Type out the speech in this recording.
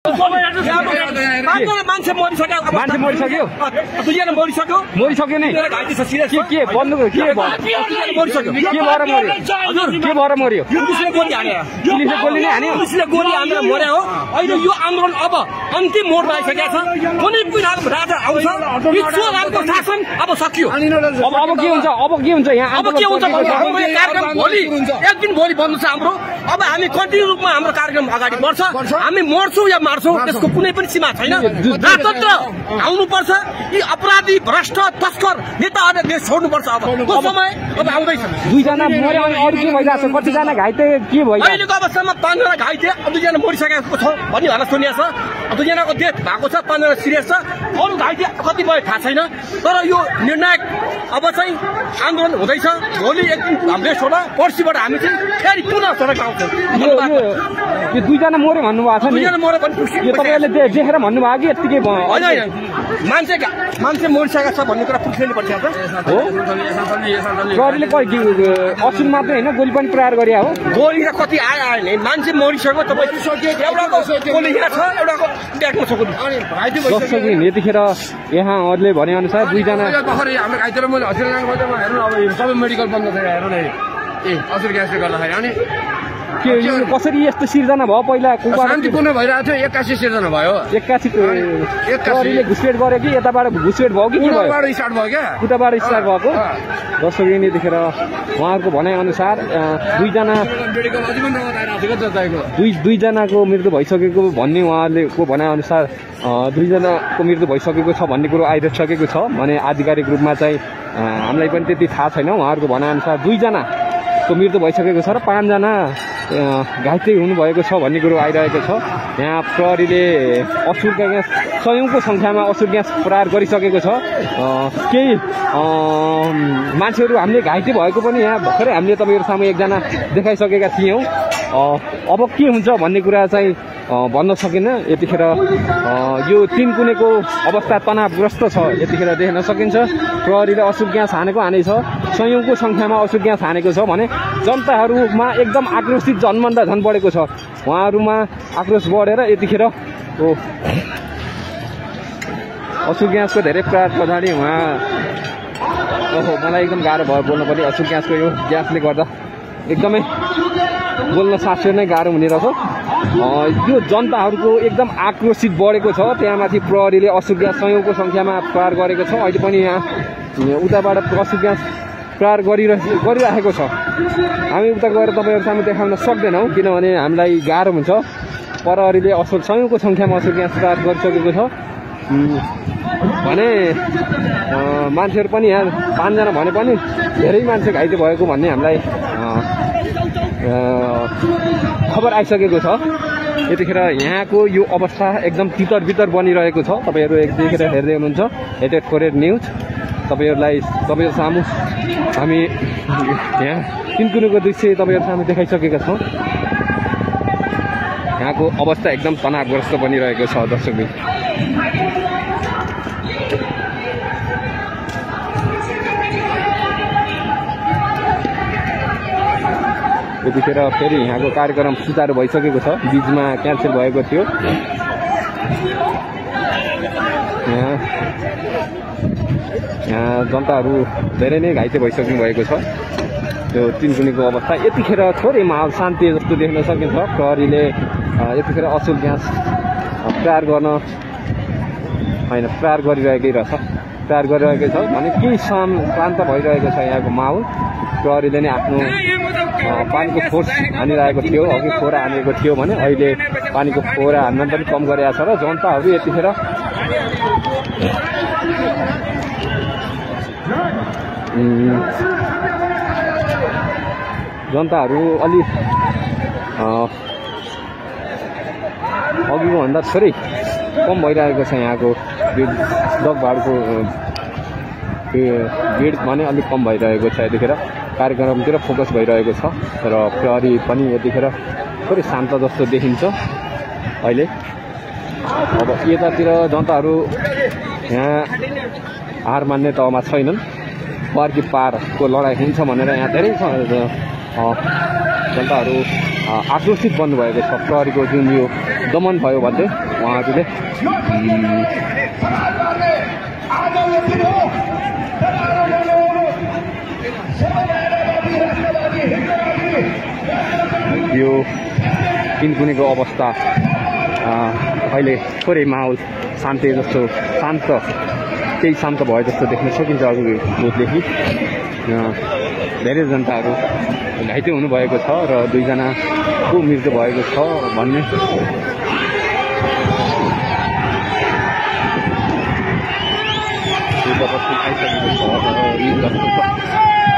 मान्छे मरिसक्यो मरिसक्यो नै के बन्द के भएर मर्यो पुलिसले गोली नै हान्यो पुलिसले गोली हानेर मर्या हो। अहिले यो आन्दोलन अब अन्तिम मोडमा आइसकेको छ। कुनै पनि राजा आउँछ चोरहरूको शासन अब सकियो। अब के हुन्छ यहाँ अब के हुन्छ कार्यक्रम भोलि एक दिन भोलि बन्द छ हाम्रो। अब हामी कन्टिन्यू रूपमा हाम्रो कार्यक्रम अगाडि बढ्छ। हामी मर्छौँ या मार्छौँ त्यसको कुनै पनि सीमा छैन। राजतन्त्र आउनुपर्छ। यी अपराधी भ्रष्ट तस्कर नेताहरूले देश छोड्नुपर्छ। अब समय अब आउँदैछ। 2 जना मर्यो अनि अरू के भइरहेछ? कतिजना घाइते के भयो? अहिलेको अवस्थामा 5 जना घाइते 2 जना मरिसकेको छ भन्ने भएर सुनिएको छ। 2 जनाको डेथ भएको छ, 5 जना सिरियस छ। अरू घाइते कति भयो थाहा छैन। तर यो निर्णायक अब चाहिँ आन्दोलन हुँदैछ। भोलि एक दिन हाम्रो छोडा पर्सिबाट हामी चाहिँ फेरि पुनः सडकमा आउँछौँ। यो 2 जना मर्यो भन्नुभएको छ नि? 2 जना मर्यो भने यो तपाईँहरूले देखेर भन्नुभयो कि यत्तिकै होइन मान्छे मरिसकेको छ भन्ने कुरा पुलिसले भनिसकेको छ। प्रहरीले असिन मात्रै होइन गोली पनि प्रहार गरे हो। गोली त कति आयो नि मान्छे मरिसक्यो। एउटाको गोली यहाँ छ, एउटाको ब्यागमा छ गोली। जस्तो कि यतिखेर यहाँहरूले भने अनुसार 2 जना हाम्रो घाइतेलाई मैले हस्पिटल लानुपर्छ। हेर्नु अब सबै मेडिकल बन्द छ। हेर्नु न हजुर ग्यासले गर्दाखेरि अनि के यो कसरी यस्तो सिर्जना भयो? पहिला शान्तिपूर्ण भइरहेको थियो 81 सिर्जना भयो। 81 घुसपेट गऱ्यो कि यताबाट घुसपेट भयो कि के भयो? स्टार्ट भयो क्या उताबाट स्टार्ट भएको। जस्तो कि यतिखेर उहाँहरूको भनाइ अनुसार 2 जनाको मृत्यु भइसकेको भन्ने उहाँहरूको भनाइ अनुसार 2 जनाको मृत्यु भइसकेको छ भन्ने कुरो आइसकेको छ भने आधिकारिक रूपमा चाहिँ हामीलाई पनि त्यति थाहा छैन। उहाँहरूको भनाइ अनुसार 2 जनाको मृत्यु भइसकेको छ र 5 जना घाइते हुनुभएको छ भन्ने कुरो आइरहेको छ। यहाँ प्रहरीले असुर ग्यास 100औं सङ्ख्यामा असुर ग्यास प्रहार गरिसकेको छ। केही मान्छेहरू हामीले घाइते भएको पनि यहाँ भर्खरै हामीले तपाईँहरू सामु एकजना देखाइसकेका थियौँ। अब के हुन्छ भन्ने कुरा चाहिँ भन्न सकिन्न। यतिखेर यो 3 कुनेको अवस्था तनावग्रस्त छ यतिखेर देख्न सकिन्छ। प्रहरीले असुर ग्यास हानेको हानेछ। 100औं सङ्ख्यामा असुर ग्यास हानेको छ भने जनताहरूमा एकदम आक्रोशित झन्भन्दा झन् बढेको छ। उहाँहरूमा आक्रोश बढेर यतिखेर असुर ग्यासको धेरै प्रहार पछाडि मलाई एकदम गाह्रो भयो बोल्नु पनि। असुर ग्यासको यो ग्यासले गर्दा एकदमै बोल्न सासो नै गाह्रो हुने रहेछ। यो जनताहरूको एकदम आक्रोशित बढेको छ। त्यहाँमाथि प्रहरीले असुर ग्यास 100औं सङ्ख्यामा प्रहार गरेको छ। अहिले पनि यहाँ उताबाट असुर ग्यास प्रहार गरिराखेको छ। हामी उता गएर तपाईँहरू सामु देखाउन सक्दैनौँ किनभने हामीलाई गाह्रो हुन्छ। प्रहरीले 100औं सङ्ख्यामा असुर ग्यास प्रहार गरिसकेको छ भने मान्छेहरू पनि यहाँ 5 जना भने पनि धेरै मान्छे घाइते भएको भन्ने हामीलाई खबर आइसकेको छ। यतिखेर यहाँको यो अवस्था एकदम तितर बनिरहेको छ। तपाईँहरू एकतिखेर हेर्दै हुनुहुन्छ हेटेड कोरियर न्युज। तपाईँहरू सामु हामी यहाँ 3 कुनेको दृश्य तपाईँहरू सामु देखाइसकेका छौँ। यहाँको अवस्था एकदम तनावग्रस्त बनिरहेको छ दर्शकबिन। यतिखेर फेरि यहाँको कार्यक्रम सुचारू भइसकेको छ। बीचमा क्यान्सल भएको थियो। यहाँ जनताहरू धेरै नै घाइते भइसक्नु भएको छ। त्यो 3 कुनेको अवस्था यतिखेर थोरै माहौल शान्ति जस्तो देख्न सकिन्छ। प्रहरीले यतिखेर असुर ग्यास प्रहार गरिरहेकै रहेछ। प्रहार गरिरहेकै छ भने केही शान्त भइरहेको छ यहाँको माहौल। प्रहरीले नै आफ्नो पानीको फोर्स हानिरहेको थियो। अघि फोरा हानेको थियो भने अहिले पानीको फोरा हान्न पनि कम गरेको छ र जनताहरू यतिखेर अलि अघिको भन्दा थोरै कम भइरहेको छ। यहाँको दगभाडको भिड भने अलिक कम भइरहेको छ। यतिखेर कार्यक्रमतिर फोकस भइरहेको छ र प्रहरी पनि यतिखेर थोरै शान्त जस्तो देखिन्छ अहिले। अब यतातिर जनताहरू यहाँ हार मान्ने तहमा छैनन्। पार कि पारको लडाइँ हुन्छ भनेर यहाँ धेरै जनताहरू आक्रोशित बन्नुभएको छ। प्रहरीको जुन यो दमन भयो भन्दै उहाँहरूले यो किनकुनेको अवस्था अहिले थोरै माहौल शान्ति जस्तो केही शान्त भयो जस्तो देख्न सकिन्छ अरूदेखि धेरै जनताहरू घाइते हुनुभएको छ र 2 जनाको मृत्यु भएको छ भन्ने आइसकेको छ।